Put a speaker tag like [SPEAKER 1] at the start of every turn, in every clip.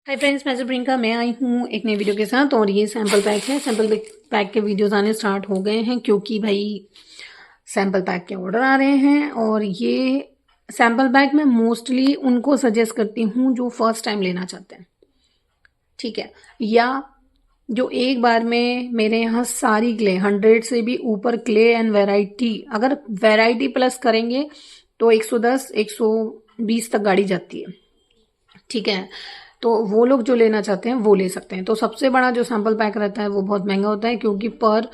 [SPEAKER 1] Hi friends, मैं प्रियंका। मैं आई हूँ एक नई वीडियो के साथ और ये सैम्पल पैक है। सैम्पल पैक के वीडियोस आने स्टार्ट हो गए हैं क्योंकि भाई सैम्पल पैक के ऑर्डर आ रहे हैं। और ये सैम्पल पैक मैं मोस्टली उनको सजेस्ट करती हूँ जो फर्स्ट टाइम लेना चाहते हैं, ठीक है, या जो एक बार में मेरे यहाँ सारी क्ले 100 से भी ऊपर क्ले एंड वैरायटी, अगर वैरायटी प्लस करेंगे तो 110 120 तक गाड़ी जाती है, ठीक है। तो वो लोग जो लेना चाहते हैं वो ले सकते हैं। तो सबसे बड़ा जो सैम्पल पैक रहता है वो बहुत महंगा होता है क्योंकि पर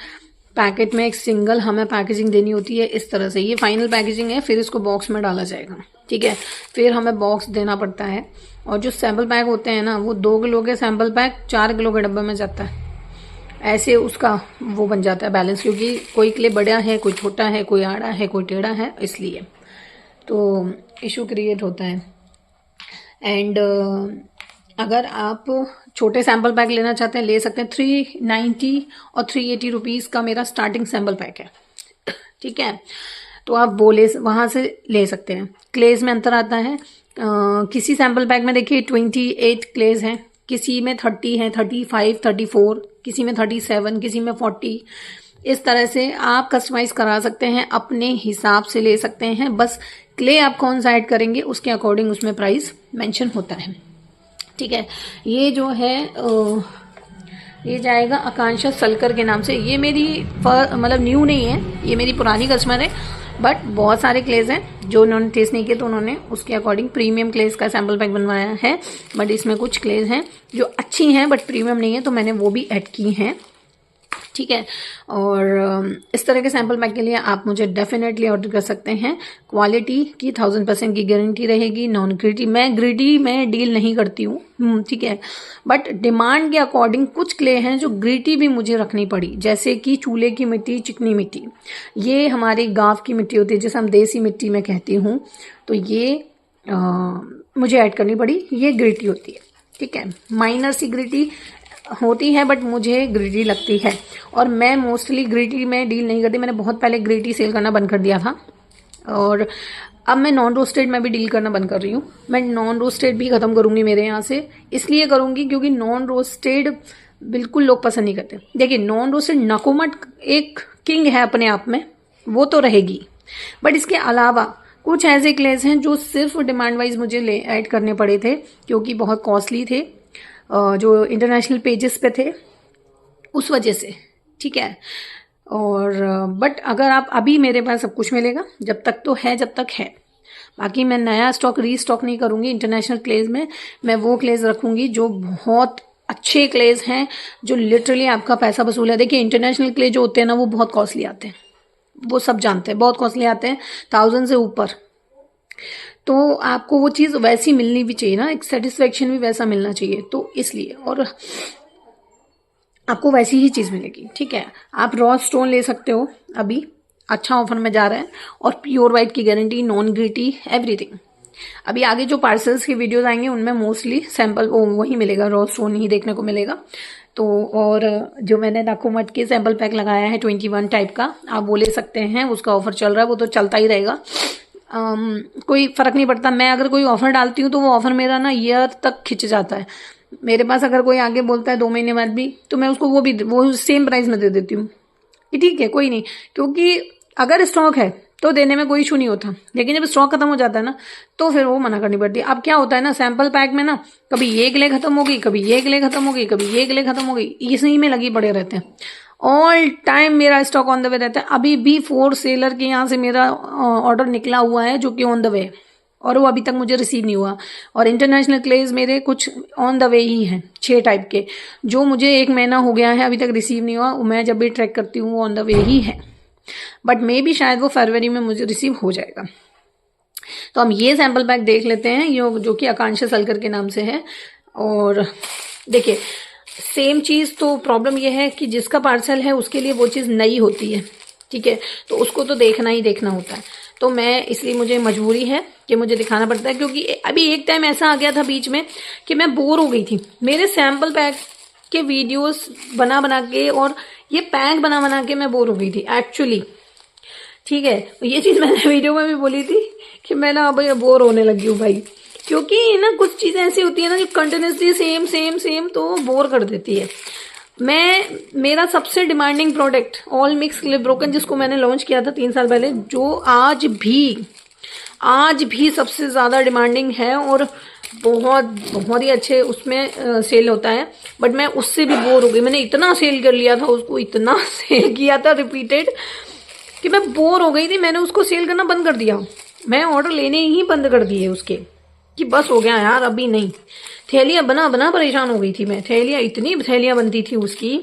[SPEAKER 1] पैकेट में एक सिंगल हमें पैकेजिंग देनी होती है। इस तरह से ये फाइनल पैकेजिंग है, फिर इसको बॉक्स में डाला जाएगा, ठीक है, फिर हमें बॉक्स देना पड़ता है। और जो सैम्पल पैक होते हैं ना, वो 2 किलो के सैम्पल पैक 4 किलो के डब्बे में जाता है। ऐसे उसका वो बन जाता है बैलेंस, क्योंकि कोई क्ले बड़ा है, कोई छोटा है, कोई आड़ा है, कोई टेढ़ा है, इसलिए तो इशू क्रिएट होता है। एंड अगर आप छोटे सैम्पल पैक लेना चाहते हैं ले सकते हैं। 390 और 380 रुपीज़ का मेरा स्टार्टिंग सैम्पल पैक है, ठीक है। तो आप वो वहाँ से ले सकते हैं। क्लेज में अंतर आता है। किसी सैम्पल पैक में देखिए 28 क्लेज हैं, किसी में 30 है, 35, 34, किसी में 37, किसी में 40। इस तरह से आप कस्टमाइज करा सकते हैं, अपने हिसाब से ले सकते हैं। बस क्ले आप कौन सा ऐड करेंगे उसके अकॉर्डिंग उसमें प्राइस मेंशन होता है, ठीक है। ये जो है ये जाएगा आकांक्षा सलकर के नाम से। ये मेरी मतलब न्यू नहीं है, ये मेरी पुरानी कस्टमर है, बट बहुत सारे क्लेज हैं जो उन्होंने टेस्ट नहीं किए तो उन्होंने उसके अकॉर्डिंग प्रीमियम क्लेज का सैम्पल पैक बनवाया है। बट इसमें कुछ क्लेज हैं जो अच्छी हैं बट प्रीमियम नहीं है, तो मैंने वो भी ऐड की हैं, ठीक है। और इस तरह के सैम्पल पैक के लिए आप मुझे डेफिनेटली ऑर्डर कर सकते हैं। क्वालिटी की 1000% की गारंटी रहेगी। नॉन ग्रिडी, मैं ग्रिडी में डील नहीं करती हूँ, ठीक है, बट डिमांड के अकॉर्डिंग कुछ क्ले हैं जो ग्रिडी भी मुझे रखनी पड़ी, जैसे कि चूल्हे की मिट्टी, चिकनी मिट्टी, ये हमारी गांव की मिट्टी होती है जिसे हम देसी मिट्टी में कहती हूँ, तो ये मुझे ऐड करनी पड़ी। ये ग्रिटी होती है, ठीक है, माइनर सी ग्रिटी होती है बट मुझे ग्रिडी लगती है। और मैं मोस्टली ग्रिडी में डील नहीं करती। मैंने बहुत पहले ग्रिडी सेल करना बंद कर दिया था और अब मैं नॉन रोस्टेड में भी डील करना बंद कर रही हूँ। मैं नॉन रोस्टेड भी खत्म करूंगी मेरे यहाँ से, इसलिए करूंगी क्योंकि नॉन रोस्टेड बिल्कुल लोग पसंद नहीं करते। देखिए, नॉन रोस्टेड नकोमट एक किंग है अपने आप में, वो तो रहेगी, बट इसके अलावा कुछ ऐसे क्लेज हैं जो सिर्फ डिमांड वाइज मुझे ऐड करने पड़े थे क्योंकि बहुत कॉस्टली थे, जो इंटरनेशनल पेजेस पे थे उस वजह से, ठीक है। और बट अगर आप अभी मेरे पास सब कुछ मिलेगा, जब तक तो है जब तक है। बाकी मैं नया स्टॉक रीस्टॉक नहीं करूंगी। इंटरनेशनल क्लेज में मैं वो क्लेज रखूंगी जो बहुत अच्छे क्लेज हैं, जो लिटरली आपका पैसा वसूल है। देखिए, इंटरनेशनल क्लेज जो होते हैं ना वो बहुत कॉस्टली आते हैं, वो सब जानते हैं, बहुत कॉस्टली आते हैं, 1000 से ऊपर। तो आपको वो चीज़ वैसी मिलनी भी चाहिए ना, एक सेटिस्फेक्शन भी वैसा मिलना चाहिए, तो इसलिए। और आपको वैसी ही चीज़ मिलेगी, ठीक है। आप रॉ स्टोन ले सकते हो, अभी अच्छा ऑफर में जा रहा है, और प्योर वाइट की गारंटी, नॉन ग्रिटी, एवरीथिंग। अभी आगे जो पार्सल्स की वीडियोस आएंगे उनमें मोस्टली सैंपल वही मिलेगा, रॉ स्टोन ही देखने को मिलेगा। तो और जो मैंने नाकोमट के सैंपल पैक लगाया है 21 टाइप का, आप वो ले सकते हैं, उसका ऑफर चल रहा है, वो तो चलता ही रहेगा। कोई फर्क नहीं पड़ता। मैं अगर कोई ऑफर डालती हूँ तो वो ऑफर मेरा ना ईयर तक खिंच जाता है। मेरे पास अगर कोई आगे बोलता है 2 महीने बाद भी, तो मैं उसको वो सेम प्राइस में दे देती हूँ कि ठीक है कोई नहीं, क्योंकि अगर स्टॉक है तो देने में कोई इशू नहीं होता, लेकिन जब स्टॉक खत्म हो जाता है ना तो फिर वो मना करनी पड़ती है। अब क्या होता है ना, सैंपल पैक में ना कभी ये क्ले खत्म हो गई, कभी ये क्ले खत्म हो गई, कभी ये क्ले खत्म हो गई, इसी में लगी पड़े रहते हैं। ऑल टाइम मेरा स्टॉक ऑन द वे रहता है। अभी भी 4 सेलर के यहाँ से मेरा ऑर्डर निकला हुआ है जो कि ऑन द वे, और वो अभी तक मुझे रिसीव नहीं हुआ। और इंटरनेशनल क्लेज मेरे कुछ ऑन द वे ही हैं, 6 टाइप के, जो मुझे 1 महीना हो गया है अभी तक रिसीव नहीं हुआ। मैं जब भी ट्रैक करती हूँ वो ऑन द वे ही है, बट मे भी शायद वो फरवरी में मुझे रिसीव हो जाएगा। तो हम ये सैंपल पैक देख लेते हैं, ये जो कि आकांक्षा सलकर के नाम से है। और देखिए, सेम चीज, तो प्रॉब्लम ये है कि जिसका पार्सल है उसके लिए वो चीज नई होती है, ठीक है, तो उसको तो देखना ही देखना होता है। तो मैं इसलिए मुझे मजबूरी है कि मुझे दिखाना पड़ता है, क्योंकि अभी एक टाइम ऐसा आ गया था बीच में कि मैं बोर हो गई थी। मेरे सैंपल पैक के वीडियोस बना के और ये पैक बना के मैं बोर हो गई थी एक्चुअली, ठीक है। ये चीज मैंने वीडियो में भी बोली थी कि मैं ना अब बोर होने लगी हूँ भाई। क्योंकि ना कुछ चीजें ऐसी होती है ना जो कंटिन्यूसली सेम सेम सेम तो बोर कर देती है। मेरा सबसे demanding product all mix clip broken, जिसको मैंने लॉन्च किया था 3 साल पहले, जो आज भी सबसे ज्यादा डिमांडिंग है और बहुत बहुत ही अच्छे उसमें सेल होता है। बट मैं उससे भी बोर हो गई, मैंने इतना सेल कर लिया था उसको, इतना सेल किया था रिपीटेड कि मैं बोर हो गई थी। मैंने उसको सेल करना बंद कर दिया, मैं ऑर्डर लेने ही बंद कर दिए उसके, कि बस हो गया यार, अभी नहीं। थैलियां बना बना परेशान हो गई थी मैं, थैलियां इतनी थैलियां बनती थी उसकी,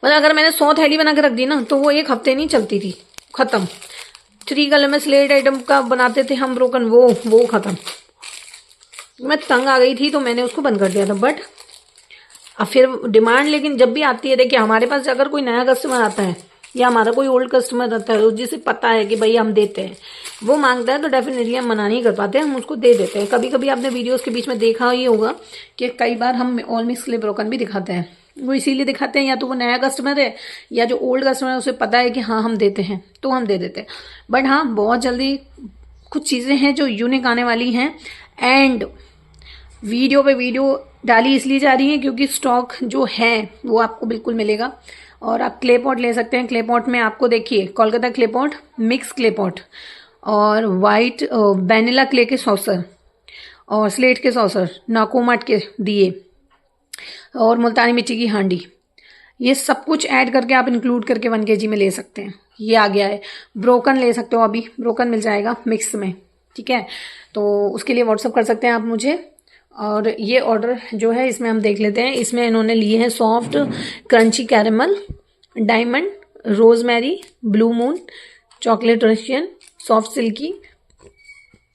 [SPEAKER 1] मतलब अगर मैंने 100 थैली बना के रख दी ना तो वो 1 हफ्ते नहीं चलती थी, खत्म। 3 कलर में स्लेट आइटम का बनाते थे हम ब्रोकन, वो खत्म। मैं तंग आ गई थी तो मैंने उसको बंद कर दिया था। बट अब फिर डिमांड लेकिन जब भी आती है, देखिए हमारे पास अगर कोई नया कस्टमर आता है या हमारा कोई ओल्ड कस्टमर रहता है जिसे पता है कि भाई हम देते हैं, वो मांगता है, तो डेफिनेटली हम मना नहीं कर पाते, हम उसको दे देते हैं। कभी कभी आपने वीडियोस के बीच में देखा ही होगा कि कई बार हम ऑल मिक्स क्लिप ब्रोकन भी दिखाते हैं। वो इसीलिए दिखाते हैं या तो वो नया कस्टमर है या जो ओल्ड कस्टमर है उसे पता है कि हाँ हम देते हैं तो हम दे देते हैं। बट हाँ, बहुत जल्दी कुछ चीज़ें हैं जो यूनिक आने वाली हैं। एंड वीडियो पे वीडियो डाली इसलिए जा रही है क्योंकि स्टॉक जो है वो आपको बिल्कुल मिलेगा। और आप क्ले पॉट ले सकते हैं। क्ले पॉट में आपको देखिए Kolkata clay pot, mix clay pot और वाइट वैनिला क्ले के सॉसर और स्लेट के सॉसर, नाकोमट के दिए और मुल्तानी मिट्टी की हांडी, ये सब कुछ ऐड करके आप इंक्लूड करके 1 kg में ले सकते हैं। ये आ गया है। ब्रोकन ले सकते हो, अभी ब्रोकन मिल जाएगा मिक्स में, ठीक है। तो उसके लिए व्हाट्सअप कर सकते हैं आप मुझे। और ये ऑर्डर जो है इसमें हम देख लेते हैं। इसमें इन्होंने लिए हैं soft crunchy caramel, diamond, rosemary, blue moon, chocolate Russian, soft silky,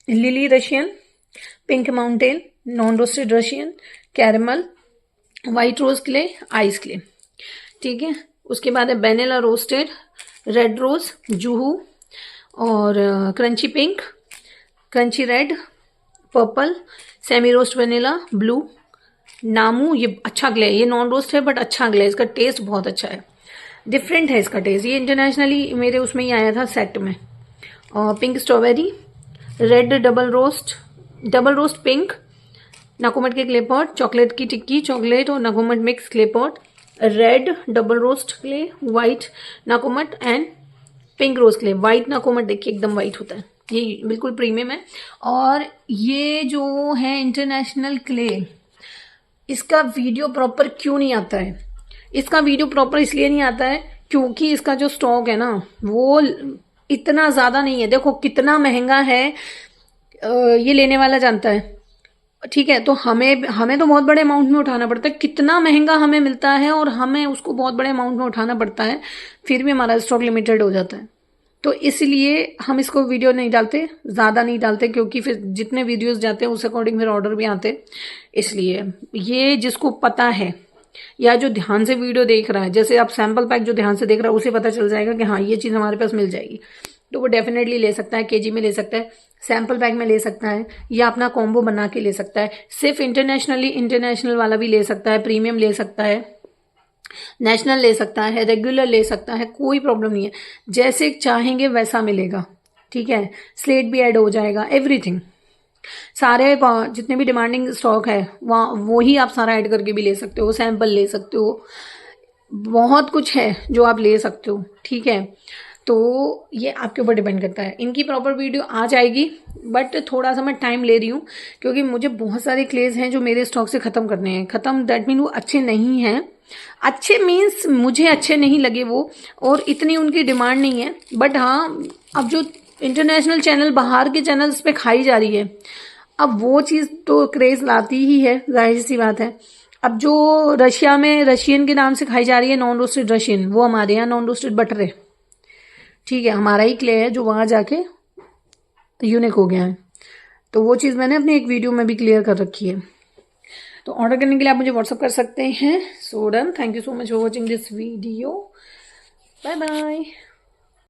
[SPEAKER 1] lily Russian, pink mountain, non roasted Russian, caramel, white rose clay, ice clay, ठीक है। उसके बाद है वेनिला रोस्टेड, रेड रोज, जूहू और crunchy pink, crunchy red, purple, semi roast vanilla, blue, नामू। ये अच्छा ग्ले है, ये नॉन रोस्ट है बट अच्छा ग्ले है, इसका टेस्ट बहुत अच्छा है, डिफरेंट है इसका टेस्ट। ये इंटरनेशनली मेरे उसमें ही आया था सेट में। और pink strawberry, red double roast pink, नाकोमट के क्ले पॉट, चॉकलेट की टिक्की, चॉकलेट और नाकोमट mix clay pot, red double roast clay, white नाकोमट and pink rose clay. White नाकोमट देखिए एकदम व्हाइट होता है, ये बिल्कुल प्रीमियम है। और ये जो है इंटरनेशनल क्ले, इसका वीडियो प्रॉपर क्यों नहीं आता है? इसका वीडियो प्रॉपर इसलिए नहीं आता है क्योंकि इसका जो स्टॉक है ना वो इतना ज्यादा नहीं है। देखो कितना महंगा है, ये लेने वाला जानता है, ठीक है। तो हमें तो बहुत बड़े अमाउंट में उठाना पड़ता है, कितना महंगा हमें मिलता है और हमें उसको बहुत बड़े अमाउंट में उठाना पड़ता है, फिर भी हमारा स्टॉक लिमिटेड हो जाता है। तो इसलिए हम इसको वीडियो नहीं डालते, ज्यादा नहीं डालते, क्योंकि फिर जितने वीडियोस जाते हैं उस अकॉर्डिंग फिर ऑर्डर भी आते। इसलिए ये जिसको पता है या जो ध्यान से वीडियो देख रहा है, जैसे आप सैंपल पैक जो ध्यान से देख रहा है उसे पता चल जाएगा कि हाँ ये चीज हमारे पास मिल जाएगी, तो वो डेफिनेटली ले सकता है। केजी में ले सकता है, सैंपल पैक में ले सकता है, या अपना कॉम्बो बना के ले सकता है। सिर्फ इंटरनेशनल वाला भी ले सकता है, प्रीमियम ले सकता है, नेशनल ले सकता है, रेगुलर ले सकता है, कोई प्रॉब्लम नहीं है। जैसे चाहेंगे वैसा मिलेगा, ठीक है। स्लेट भी ऐड हो जाएगा, एवरीथिंग, सारे जितने भी डिमांडिंग स्टॉक है वहाँ वो ही आप सारा ऐड करके भी ले सकते हो, सैंपल ले सकते हो, बहुत कुछ है जो आप ले सकते हो, ठीक है। तो ये आपके ऊपर डिपेंड करता है। इनकी प्रॉपर वीडियो आ जाएगी, बट थोड़ा सा मैं टाइम ले रही हूँ क्योंकि मुझे बहुत सारे क्लेज हैं जो मेरे स्टॉक से खत्म करने हैं। खत्म दैट मीन वो अच्छे नहीं हैं, अच्छे मीन्स मुझे अच्छे नहीं लगे वो, और इतनी उनकी डिमांड नहीं है। बट हाँ, अब जो इंटरनेशनल चैनल बाहर के चैनल्स पे खाई जा रही है, अब वो चीज़ तो क्रेज लाती ही है, जाहिर सी बात है। अब जो रशिया में रशियन के नाम से खाई जा रही है नॉन रोस्टेड रशियन, वो हमारे यहाँ नॉन रोस्टेड बटर है, ठीक है। हमारा ही क्ले है जो वहां जाके यूनिक हो गया है। तो वो चीज़ मैंने अपनी एक वीडियो में भी क्लियर कर रखी है। तो ऑर्डर करने के लिए आप मुझे व्हाट्सअप कर सकते हैं। So done, thank you so much for watching this video, bye bye.